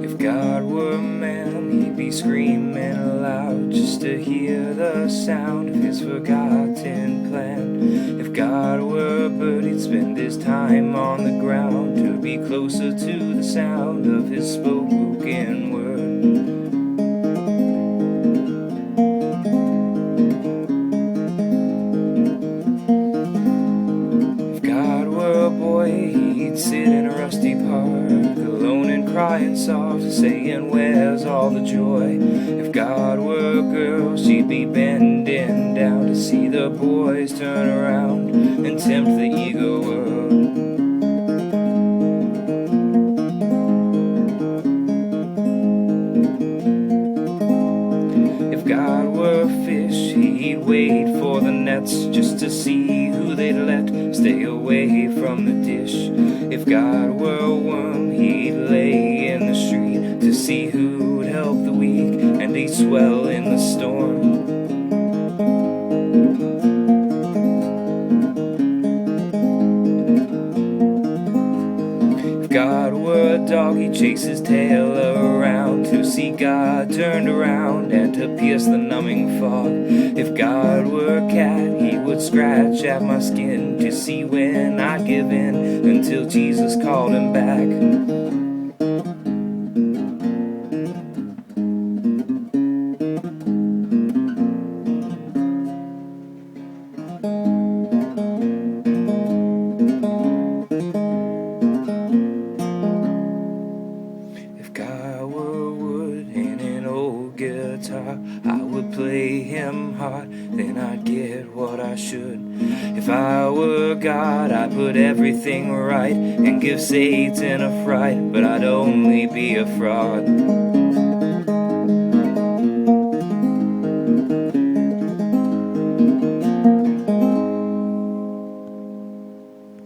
If God were a man, he'd be screaming aloud just to hear the sound of his forgotten plan. If God were a bird, he'd spend his time on the ground to be closer to the sound of his spoken word. If God were a boy, he'd sit in a rusty park, alone and crying soft, saying, "Where's all the joy?" If God were a girl, she'd be bending down to see the boys turn around and tempt the eager world. If God were a fish, he'd wait for the nets just to see who they'd let stay away from the dish. If God were a worm, he'd lay in the street to see who'd help the weak, and he'd swell in the storm. If God were a dog, he'd chase his tail around to see God turned around and to pierce the numbing fog. If God were a cat, he would scratch at my skin to see when I'd give in until Jesus called him back. If God were wood and an old guitar, I would play him hard, then I'd get what I should. If I were God, I'd put everything right and give Satan a fright, but I'd only be a fraud.